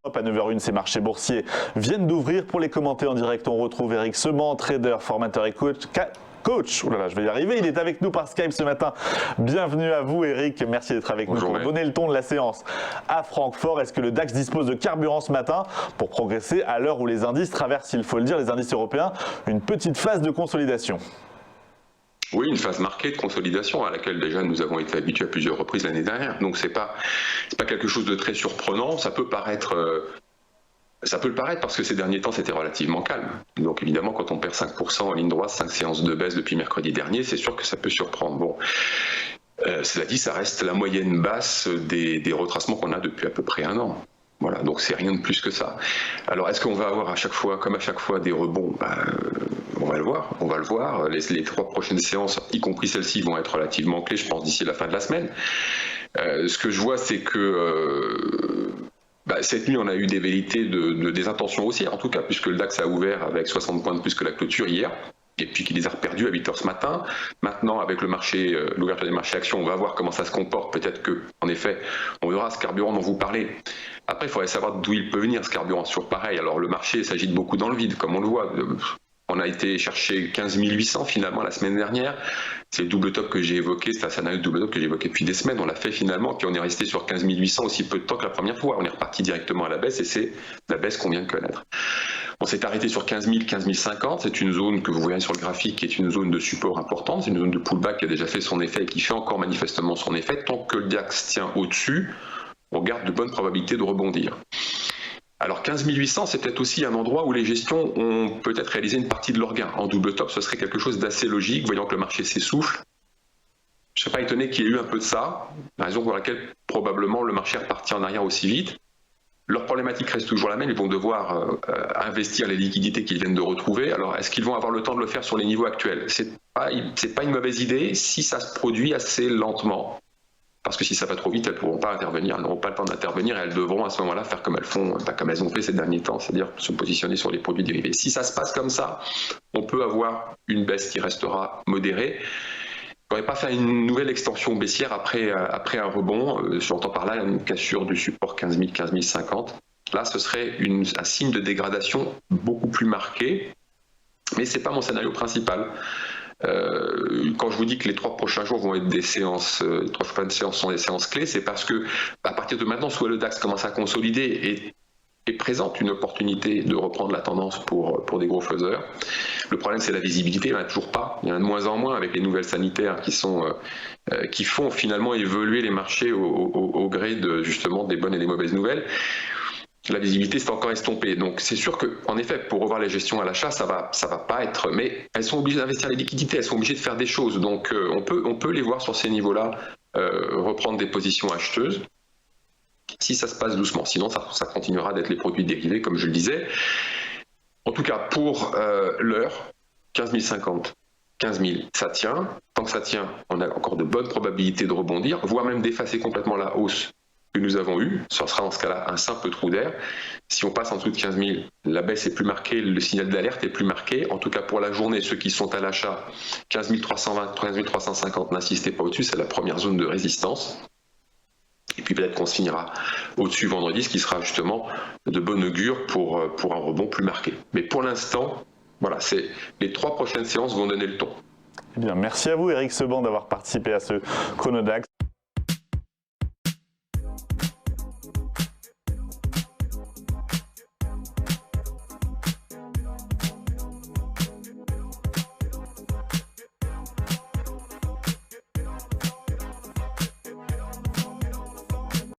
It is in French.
À 9h01, ces marchés boursiers viennent d'ouvrir. Pour les commenter en direct, on retrouve Eric Seban, trader, formateur et coach. Oh là là, je vais y arriver. Il est avec nous par Skype ce matin. Bienvenue à vous, Eric. Merci d'être avec nous pour donner le ton de la séance à Francfort. Est-ce que le DAX dispose de carburant ce matin pour progresser à l'heure où les indices traversent, il faut le dire, les indices européens, une petite phase de consolidation? Oui, une phase marquée de consolidation à laquelle déjà nous avons été habitués à plusieurs reprises l'année dernière. Donc c'est pas quelque chose de très surprenant. Ça peut le paraître parce que ces derniers temps c'était relativement calme. Donc évidemment quand on perd 5% en ligne droite, 5 séances de baisse depuis mercredi dernier, c'est sûr que ça peut surprendre. Bon, cela dit, ça reste la moyenne basse des retracements qu'on a depuis à peu près un an. Voilà, donc c'est rien de plus que ça. Alors est-ce qu'on va avoir à chaque fois, comme à chaque fois, des rebonds? On va le voir. Les 3 prochaines séances, y compris celles-ci, vont être relativement clés, je pense, d'ici la fin de la semaine. Ce que je vois, c'est que cette nuit, on a eu des velléités des intentions haussières, en tout cas, puisque le DAX a ouvert avec 60 points de plus que la clôture hier, et puis qu'il les a reperdus à 8h ce matin. Maintenant, avec l'ouverture des marchés actions, on va voir comment ça se comporte. Peut-être que, en effet, on verra ce carburant dont vous parlez. Après, il faudrait savoir d'où il peut venir, ce carburant. Sur pareil, alors le marché s'agite beaucoup dans le vide, comme on le voit. On a été chercher 15 800 finalement la semaine dernière. C'est le double top que j'ai évoqué, c'est un scénario de double top que j'ai évoqué depuis des semaines. On l'a fait finalement, puis on est resté sur 15 800 aussi peu de temps que la première fois. On est reparti directement à la baisse et c'est la baisse qu'on vient de connaître. On s'est arrêté sur 15 000, 15 050. C'est une zone que vous voyez sur le graphique qui est une zone de support importante. C'est une zone de pullback qui a déjà fait son effet et qui fait encore manifestement son effet. Tant que le DAX tient au-dessus, on garde de bonnes probabilités de rebondir. Alors 15 800, c'est peut-être aussi un endroit où les gestions ont peut-être réalisé une partie de leur gain. En double top, ce serait quelque chose d'assez logique, voyant que le marché s'essouffle. Je ne serais pas étonné qu'il y ait eu un peu de ça, la raison pour laquelle probablement le marché est reparti en arrière aussi vite. Leur problématique reste toujours la même, ils vont devoir investir les liquidités qu'ils viennent de retrouver. Alors est-ce qu'ils vont avoir le temps de le faire sur les niveaux actuels? C'est pas une mauvaise idée si ça se produit assez lentement. Parce que si ça va trop vite, elles ne pourront pas intervenir, elles n'auront pas le temps d'intervenir et elles devront à ce moment-là faire comme elles ont fait ces derniers temps, c'est-à-dire se positionner sur les produits dérivés. Si ça se passe comme ça, on peut avoir une baisse qui restera modérée. On ne pourrait pas faire une nouvelle extension baissière après un rebond, j'entends par là une cassure du support 15 000, 15 050. Là, ce serait un signe de dégradation beaucoup plus marqué, mais ce n'est pas mon scénario principal. Quand je vous dis que les 3 prochains jours vont être des séances, les 3 prochaines séances sont des séances clés, c'est parce que à partir de maintenant, soit le DAX commence à consolider et présente une opportunité de reprendre la tendance pour des gros faiseurs. Le problème, c'est la visibilité, il n'y en a toujours pas. Il y en a de moins en moins avec les nouvelles sanitaires qui font finalement évoluer les marchés au gré justement des bonnes et des mauvaises nouvelles. La visibilité s'est encore estompée. Donc c'est sûr qu'en effet, pour revoir les gestions à l'achat, ça va pas être... Mais elles sont obligées d'investir les liquidités, elles sont obligées de faire des choses. Donc on peut les voir sur ces niveaux-là, reprendre des positions acheteuses, si ça se passe doucement. Sinon, ça continuera d'être les produits dérivés, comme je le disais. En tout cas, pour l'heure, 15 050, 15 000, ça tient. Tant que ça tient, on a encore de bonnes probabilités de rebondir, voire même d'effacer complètement la hausse que nous avons eu. Ça sera en ce cas-là un simple trou d'air. Si on passe en dessous de 15 000, la baisse est plus marquée, le signal d'alerte est plus marqué. En tout cas pour la journée, ceux qui sont à l'achat, 15 320, 15 350, n'insistez pas au-dessus, c'est la première zone de résistance. Et puis peut-être qu'on se finira au-dessus vendredi, ce qui sera justement de bon augure pour un rebond plus marqué. Mais pour l'instant, voilà, les 3 prochaines séances vont donner le ton. Eh bien, merci à vous, Eric Seban, d'avoir participé à ce Chrono DAX.